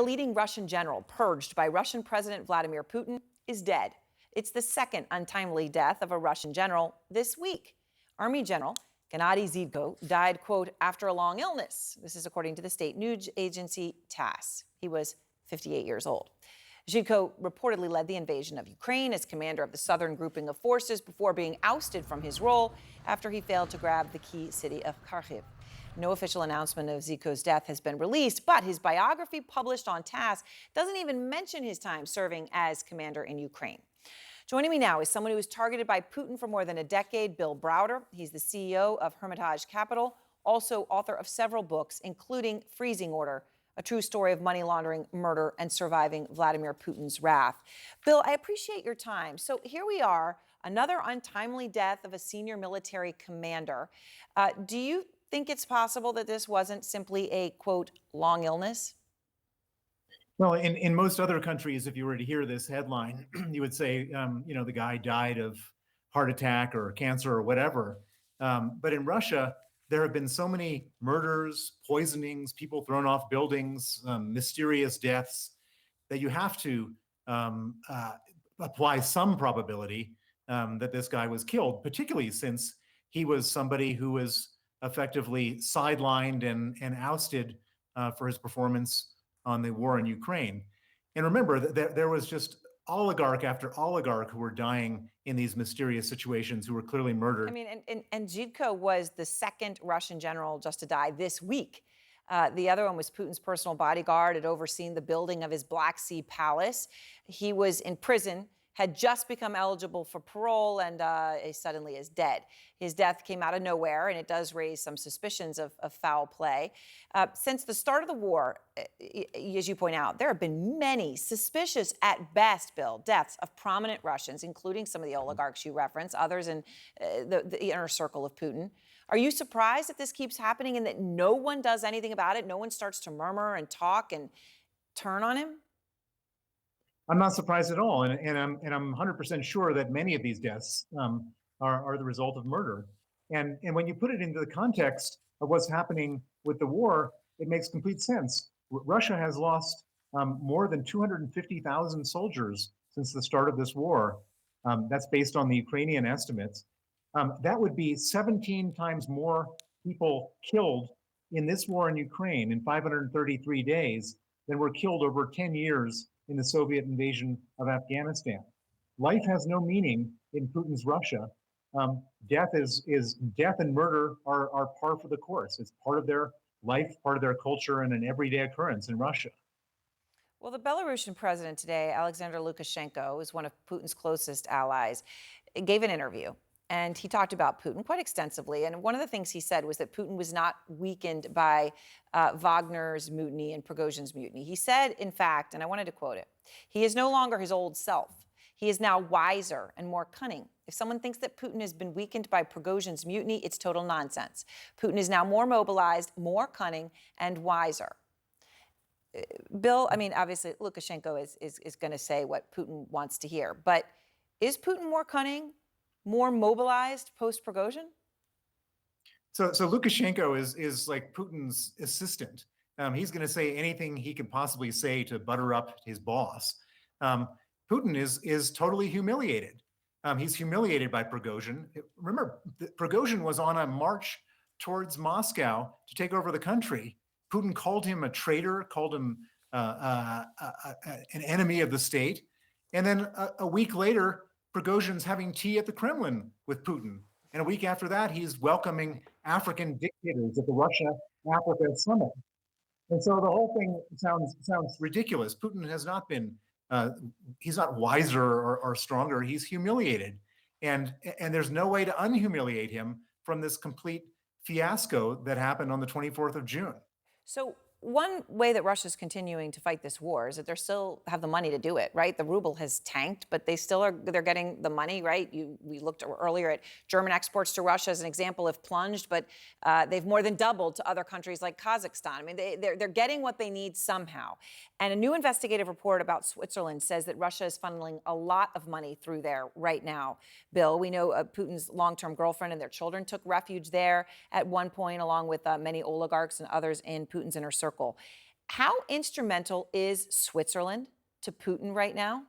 A leading Russian general purged by Russian President Vladimir Putin is dead. It's the second untimely death of a Russian general this week. Army General Gennady Zhidko died, quote, after a long illness. This is according to the state news agency TASS. He was 58 years old. Zhidko reportedly led the invasion of Ukraine as commander of the southern grouping of forces before being ousted from his role after he failed to grab the key city of Kharkiv. No official announcement of Zhidko's death has been released, but his biography published on TASS doesn't even mention his time serving as commander in Ukraine. Joining me now is someone who was targeted by Putin for more than a decade, Bill Browder. He's the CEO of Hermitage Capital, also author of several books, including Freezing Order, a true story of money laundering, murder, and surviving Vladimir Putin's wrath. Bill, I appreciate your time. So here we are, another untimely death of a senior military commander. Do you think it's possible that this wasn't simply a, quote, long illness? Well, in most other countries, if you were to hear this headline, you would say, the guy died of heart attack or cancer or whatever. But in Russia, there have been so many murders, poisonings, people thrown off buildings, mysterious deaths, that you have to apply some probability that this guy was killed, particularly since he was somebody who was effectively sidelined and ousted for his performance on the war in Ukraine. And remember that there was just oligarch after oligarch who were dying in these mysterious situations, who were clearly murdered. I mean, and Zhidko was the second Russian general just to die this week. The other one was Putin's personal bodyguard, had overseen the building of his Black Sea palace. He was in prison, had just become eligible for parole, and he suddenly is dead. His death came out of nowhere, and it does raise some suspicions of foul play. Since the start of the war, as you point out, there have been many suspicious, at best, Bill, deaths of prominent Russians, including some of the oligarchs you reference, others in the inner circle of Putin. Are you surprised that this keeps happening and that no one does anything about it? No one starts to murmur and talk and turn on him? I'm not surprised at all, and I'm 100% sure that many of these deaths are the result of murder. And when you put it into the context of what's happening with the war, it makes complete sense. Russia has lost more than 250,000 soldiers since the start of this war. That's based on the Ukrainian estimates. That would be 17 times more people killed in this war in Ukraine in 533 days than were killed over 10 years in the Soviet invasion of Afghanistan. Life has no meaning in Putin's Russia. Death and murder are par for the course. It's part of their life, part of their culture, and an everyday occurrence in Russia. Well, the Belarusian president today, Alexander Lukashenko, is one of Putin's closest allies, gave an interview. And he talked about Putin quite extensively. And one of the things he said was that Putin was not weakened by Wagner's mutiny and Prigozhin's mutiny. He said, in fact, and I wanted to quote it, he is no longer his old self. He is now wiser and more cunning. If someone thinks that Putin has been weakened by Prigozhin's mutiny, it's total nonsense. Putin is now more mobilized, more cunning, and wiser. Bill, I mean, obviously, Lukashenko is going to say what Putin wants to hear. But is Putin more cunning, more mobilized post-Prigozhin? So Lukashenko is like Putin's assistant. He's going to say anything he can possibly say to butter up his boss. Putin is totally humiliated. He's humiliated by Prigozhin. Remember, Prigozhin was on a march towards Moscow to take over the country. Putin called him a traitor, called him an enemy of the state. And then a week later, Prigozhin's having tea at the Kremlin with Putin. And a week after that, he's welcoming African dictators at the Russia-Africa summit. And so the whole thing sounds ridiculous. Putin has not been, he's not wiser or stronger. He's humiliated. And there's no way to unhumiliate him from this complete fiasco that happened on the 24th of June. So one way that Russia's continuing to fight this war is that they still have the money to do it, right? The ruble has tanked, but they're getting the money, right? We looked earlier at German exports to Russia as an example have plunged, but they've more than doubled to other countries like Kazakhstan. I mean, they're getting what they need somehow. And a new investigative report about Switzerland says that Russia is funneling a lot of money through there right now. Bill, we know Putin's long-term girlfriend and their children took refuge there at one point, along with many oligarchs and others in Putin's inner circle. How instrumental is Switzerland to Putin right now?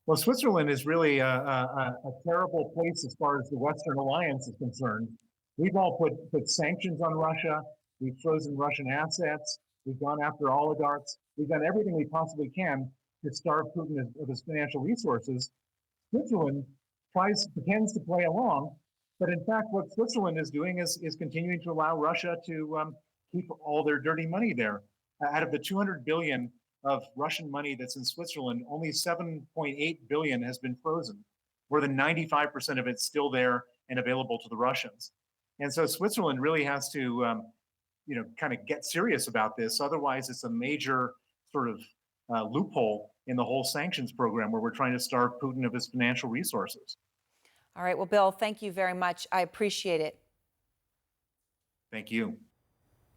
Well, Switzerland is really a terrible place as far as the Western alliance is concerned. We've all put sanctions on Russia. We've frozen Russian assets. We've gone after oligarchs. We've done everything we possibly can to starve Putin of his financial resources. Switzerland pretends to play along, but in fact, what Switzerland is doing is continuing to allow Russia to keep all their dirty money there. Out of the 200 billion of Russian money that's in Switzerland, only 7.8 billion has been frozen. More than 95% of it's still there and available to the Russians. And so Switzerland really has to, kind of get serious about this. Otherwise, it's a major sort of loophole in the whole sanctions program where we're trying to starve Putin of his financial resources. All right. Well, Bill, thank you very much. I appreciate it. Thank you.